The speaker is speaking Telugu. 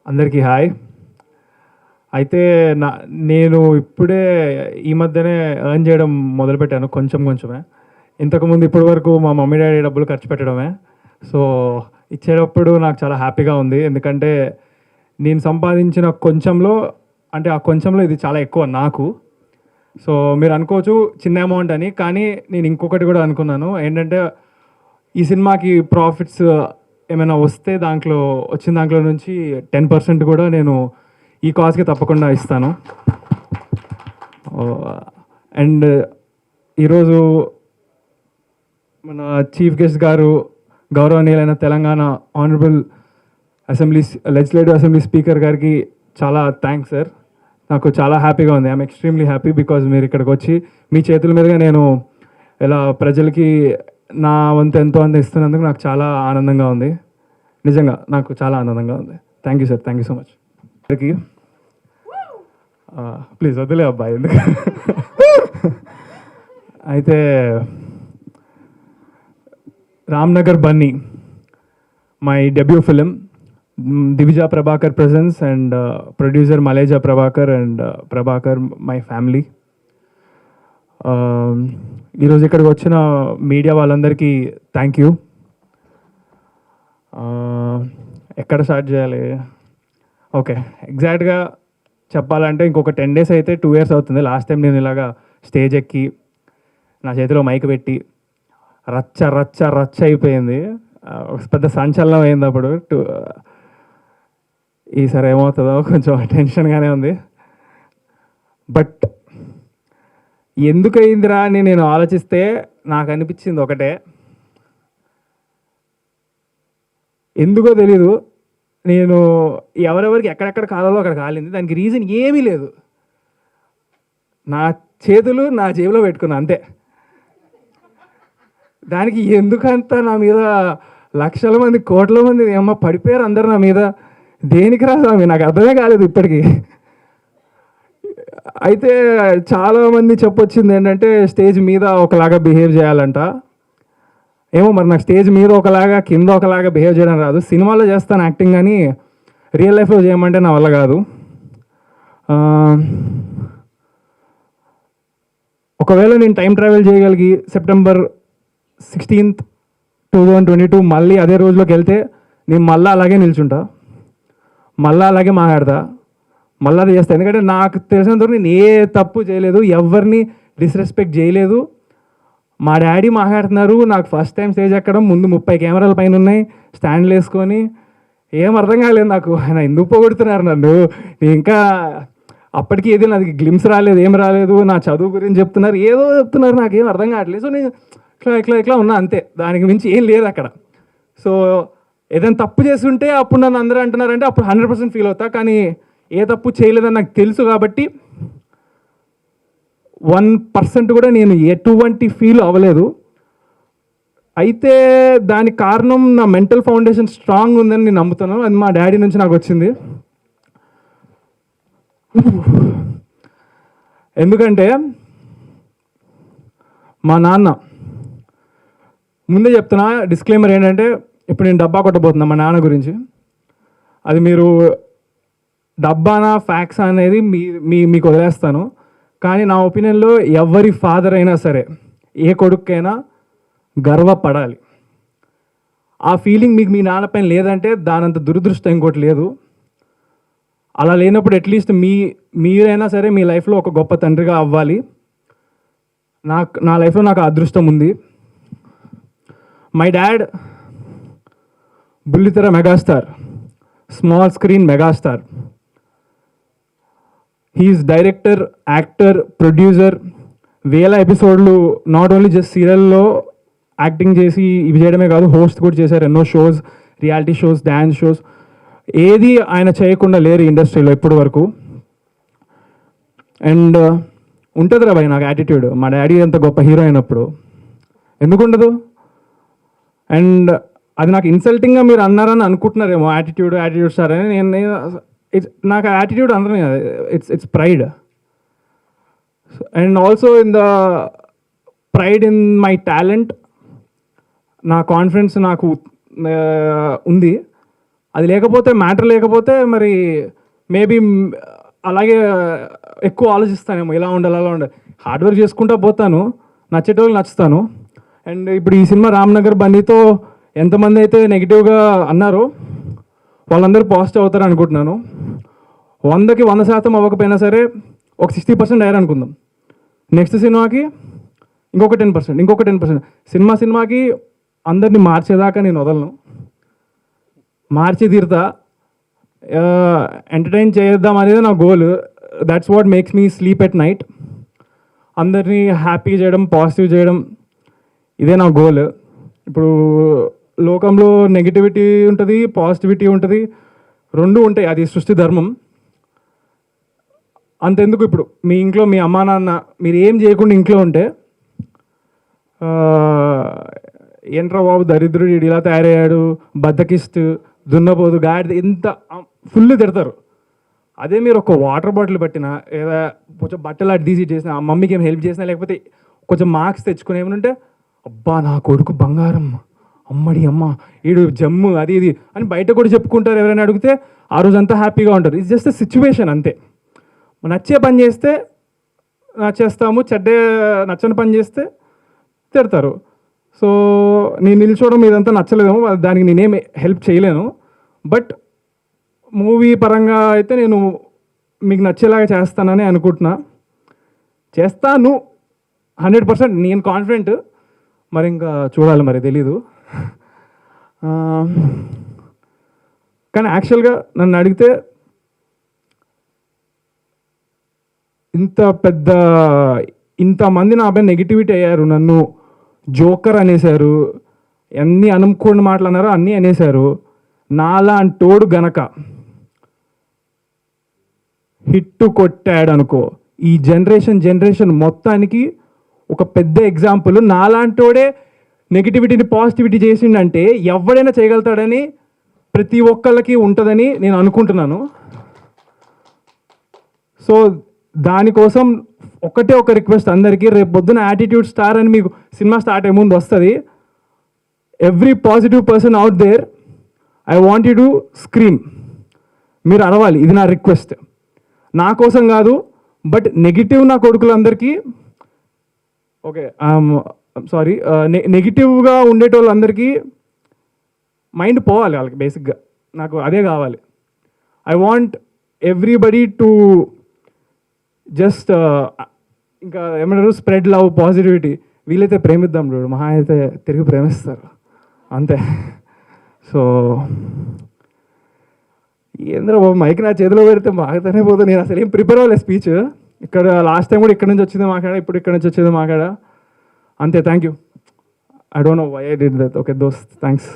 అందరికీ హాయ్. అయితే నేను ఇప్పుడే ఈ మధ్యనే ఎర్న్ చేయడం మొదలుపెట్టాను కొంచెమే. ఇంతకుముందు ఇప్పటి వరకు మా మమ్మీ డాడీ డబ్బులు ఖర్చు పెట్టడమే. సో ఇచ్చేటప్పుడు నాకు చాలా హ్యాపీగా ఉంది. ఎందుకంటే నేను సంపాదించిన కొంచెంలో, అంటే ఆ కొంచెంలో ఇది చాలా ఎక్కువ నాకు. సో మీరు అనుకోవచ్చు చిన్న అమౌంట్ అని, కానీ నేను ఇంకొకటి కూడా అనుకున్నాను. ఏంటంటే ఈ సినిమాకి ప్రాఫిట్స్ ఏమైనా వస్తే వచ్చిన దాంట్లో నుంచి 10% కూడా నేను ఈ కాజ్కి తప్పకుండా ఇస్తాను. అండ్ ఈరోజు మన చీఫ్ గెస్ట్ గారు, గౌరవనీయులైన Telangana honourable legislative assembly speaker గారికి చాలా థ్యాంక్స్ సార్. నాకు చాలా హ్యాపీగా ఉంది. ఐఎమ్ ఎక్స్ట్రీమ్లీ హ్యాపీ బికాజ్ మీరు ఇక్కడికి వచ్చి మీ చేతుల మీదుగా నేను ఇలా ప్రజలకి నా వంతు ఎంతో అంత ఇస్తున్నందుకు నాకు చాలా ఆనందంగా ఉంది. నిజంగా నాకు చాలా ఆనందంగా ఉంది. Thank you sir, thank you so much. Please వదిలే అబ్బాయి ఎందుకు. అయితే Ramnagar Bunny, my debut film. Divija Prabhakar presents and producer Maleja Prabhakar and Prabhakar, my family. ఈరోజు ఇక్కడికి వచ్చిన మీడియా వాళ్ళందరికీ థ్యాంక్ యూ. ఎక్కడ స్టార్ట్ చేయాలి? ఓకే, ఎగ్జాక్ట్గా చెప్పాలంటే ఇంకొక 10 days అయితే 2 years అవుతుంది. లాస్ట్ టైం నేను ఇలాగా స్టేజ్ ఎక్కి నా చేతిలో మైక్ పెట్టి రచ్చ రచ్చ రచ్చ అయిపోయింది. పెద్ద సంచలనం అయింది అప్పుడు. ఈసారి ఏమవుతుందో కొంచెం టెన్షన్గానే ఉంది. బట్ ఎందుకు అయిందిరా అని నేను ఆలోచిస్తే నాకు అనిపించింది ఒకటే, ఎందుకో తెలీదు, నేను ఎవరెవరికి ఎక్కడెక్కడ కాలాలో అక్కడ కాలింది. దానికి రీజన్ ఏమీ లేదు. నా చేతులు నా జేబులో పెట్టుకున్నా అంతే. దానికి ఎందుకంత నా మీద లక్షల మంది కోట్ల మంది అమ్మ పడిపోయారు అందరు నా మీద. దేనికి రా స్వామి, నాకు అర్థమే కాలేదు ఇప్పటికీ. అయితే చాలామంది చెప్పొచ్చింది ఏంటంటే స్టేజ్ మీద ఒకలాగా బిహేవ్ చేయాలంట. ఏమో మరి నాకు స్టేజ్ మీద ఒకలాగా కింద ఒకలాగా బిహేవ్ చేయడం రాదు. సినిమాలో చేస్తాను యాక్టింగ్, కానీ రియల్ లైఫ్లో చేయమంటే నా వల్ల కాదు. ఒకవేళ నేను టైం ట్రావెల్ చేయగలిగి September 16th, 2022 మళ్ళీ అదే రోజులోకి వెళ్తే నేను మళ్ళీ అలాగే నిల్చుంటా, మళ్ళీ అలాగే మాట్లాడతా, మళ్ళీ అది చేస్తాను. ఎందుకంటే నాకు తెలిసినంతవరకు నేను ఏ తప్పు చేయలేదు, ఎవరిని డిస్రెస్పెక్ట్ చేయలేదు. మా డాడీ మాట్లాడుతున్నారు, నాకు ఫస్ట్ టైం స్టేజ్ ఎక్కడం, ముందు 30 కెమెరాల పైన ఉన్నాయి, స్టాండ్లు వేసుకొని, ఏం అర్థం కాలేదు నాకు. ఆయన ఎందుకు పోగొడుతున్నారు నన్ను. ఇంకా అప్పటికి ఏది నాకు గ్లిమ్స్ రాలేదు, ఏం రాలేదు. నా చదువు గురించి చెప్తున్నారు, ఏదో చెప్తున్నారు, నాకేం అర్థం కావట్లేదు. సో నేను ఇట్లా ఉన్నా అంతే, దానికి మించి ఏం లేదు అక్కడ. సో ఏదైనా తప్పు చేస్తుంటే అప్పుడు నన్ను అందరూ అంటున్నారంటే అప్పుడు 100% ఫీల్ అవుతా. కానీ ఏ తప్పు చేయలేదని నాకు తెలుసు కాబట్టి 1% కూడా నేను ఎటువంటి ఫీల్ అవ్వలేదు. అయితే దానికి కారణం నా మెంటల్ ఫౌండేషన్ స్ట్రాంగ్ ఉందని నేను నమ్ముతున్నాను. అది మా డాడీ నుంచి నాకు వచ్చింది. ఎందుకంటే మా నాన్న, ముందే చెప్తున్నా డిస్క్లైమర్ ఏంటంటే, ఇప్పుడు నేను డబ్బా కొట్టబోతున్నా మా నాన్న గురించి. అది మీరు డబ్బానా ఫ్యాక్స్ అనేది మీకు వదిలేస్తాను. కానీ నా ఒపీనియన్లో ఎవరి ఫాదర్ అయినా సరే, ఏ కొడుకైనా గర్వపడాలి. ఆ ఫీలింగ్ మీకు మీ నాన్న పైన లేదంటే దానంత దురదృష్టం ఇంకోటి లేదు. అలా లేనప్పుడు అట్లీస్ట్ మీరైనా సరే మీ లైఫ్లో ఒక గొప్ప తండ్రిగా అవ్వాలి. నా లైఫ్లో నాకు అదృష్టం ఉంది. మై డాడ్ బుల్లితెర megastar, small screen megastar. He's director, actor, producer. వేల ఎపిసోడ్లు నాట్ ఓన్లీ జస్ట్ సీరియల్లో యాక్టింగ్ చేసి ఇవి చేయడమే కాదు, హోస్ట్ కూడా చేశారు ఎన్నో shows, reality shows, dance shows. ఏది ఆయన చేయకుండా లేరు ఇండస్ట్రీలో ఇప్పటి వరకు. అండ్ ఉంటుంది రా భయ్ నాకు యాటిట్యూడ్. మా డాడీ అంత గొప్ప హీరో అయినప్పుడు ఎందుకు ఉండదు? అండ్ అది నాకు ఇన్సల్టింగ్గా మీరు అన్నారని అనుకుంటున్నారేమో, యాటిట్యూడ్ స్టార్ అని. నాకు యాటిట్యూడ్ అందరూ it's pride. And also in the pride in my talent. నా కాన్ఫిడెన్స్ నాకు ఉంది. అది లేకపోతే మ్యాటర్ లేకపోతే మరి మేబీ అలాగే ఎక్కువ ఆలోచిస్తానేమో, ఇలా ఉండాలి అలా ఉండాలి. హార్డ్ వర్క్ చేసుకుంటూ పోతాను, నచ్చేటోళ్ళు నచ్చుతాను. అండ్ ఇప్పుడు ఈ సినిమా రామ్నగర్ బన్నీతో ఎంతమంది అయితే నెగిటివ్గా అన్నారో వాళ్ళందరూ పాజిటివ్ అవుతారు అనుకుంటున్నాను. 100కి 100% అవ్వకపోయినా సరే ఒక 60% అయ్యారు అనుకుందాం. నెక్స్ట్ సినిమాకి ఇంకొక 10%. సినిమాకి అందరినీ మార్చేదాకా నేను వదలను, మార్చి తీరుతా. ఎంటర్టైన్ చేద్దాం అనేది నా goal. That's what makes me sleep at night. అందరినీ హ్యాపీ చేయడం, పాజిటివ్ చేయడం, ఇదే నా గోల్. ఇప్పుడు లోకంలో నెగిటివిటీ ఉంటుంది, పాజిటివిటీ ఉంటుంది, రెండు ఉంటాయి, అది సృష్టి ధర్మం. అంతెందుకు, ఇప్పుడు మీ ఇంట్లో మీ అమ్మా నాన్న మీరు ఏం చేయకుండా ఇంట్లో ఉంటే ఏంట్రా బాబు దరిద్రుడు ఇలా తయారయ్యాడు, బద్దకిస్ట్, దున్నపోదు, గాడి, ఇంత ఫుల్ తిడతారు. అదే మీరు ఒక వాటర్ బాటిల్ పట్టినా లేదా కొంచెం బట్టలు అటు తీసి చేసినా, ఆ మమ్మీకి ఏం హెల్ప్ చేసినా, లేకపోతే కొంచెం మార్క్స్ తెచ్చుకుని ఏమంటే అబ్బా నా కొడుకు బంగారం, అమ్మడి అమ్మ ఈడు జమ్ము, అది ఇది అని బయట కూడా చెప్పుకుంటారు. ఎవరైనా అడిగితే ఆ రోజు అంతా హ్యాపీగా ఉంటారు. ఇట్స్ జస్ట్ సిచ్యువేషన్ అంతే. నచ్చే పని చేస్తే నచ్చేస్తాము, నచ్చని పని చేస్తే తిడతారు. సో నేను నిల్చోవడం ఇదంతా నచ్చలేదేమో, దానికి నేనేం హెల్ప్ చేయలేను. బట్ మూవీ పరంగా అయితే నేను మీకు నచ్చేలాగా చేస్తానని అనుకుంటున్నా. చేస్తాను 100%, నేను కాన్ఫిడెంట్. మరి ఇంకా చూడాలి, మరి తెలీదు. కానీ యాక్చువల్గా నన్ను అడిగితే ఇంతమంది నా పైన నెగిటివిటీ అయ్యారు, నన్ను జోకర్ అనేసారు, అన్నీ అనుకోని మాటలు అన్నారు, అన్నీ అనేసారు. నాలాంటోడు గనక హిట్టు కొట్టాడు అనుకో, ఈ జనరేషన్ మొత్తానికి ఒక పెద్ద ఎగ్జాంపుల్. నాలాంటోడే నెగిటివిటీని పాజిటివిటీ చేసిండంటే ఎవడైనా చేయగలుగుతాడని ప్రతి ఒక్కళ్ళకి ఉంటుందని నేను అనుకుంటున్నాను. సో దానికోసం ఒకటే ఒక రిక్వెస్ట్ అందరికీ, రేపు పొద్దున యాటిట్యూడ్ స్టార్ అని మీకు సినిమా స్టార్ట్ అయ్యే ముందు వస్తుంది. Every positive person out there, I want you to scream. మీరు అరవాలి, ఇది నా రిక్వెస్ట్. నా కోసం కాదు, బట్ నెగిటివ్ నా కొడుకులందరికీ, ఓకే సారీ, నెగిటివ్గా ఉండేటోళ్ళందరికీ మైండ్ పోవాలి వాళ్ళకి. బేసిక్గా నాకు అదే కావాలి. I want everybody to just ఇంకా ఏమంటారు, స్ప్రెడ్ లవ్, పాజిటివిటీ. వీలైతే ప్రేమిద్దాం చూడు, మహా అయితే తిరిగి ప్రేమిస్తారు అంతే. సో ఏంద్ర బాబు మైక్ నా చేతిలో పెడితే మాకుతూనే పోతుంది. నేను అసలు ఏం ప్రిపేర్ అవ్వలేదు స్పీచ్. ఇక్కడ లాస్ట్ టైం కూడా ఇక్కడ నుంచి వచ్చింది మాట్లాడా, ఇప్పుడు ఇక్కడ నుంచి వచ్చేది మాట్లాడా అంతే. Thank you. I don't know why I did that. Okay దోస్త్, థ్యాంక్స్.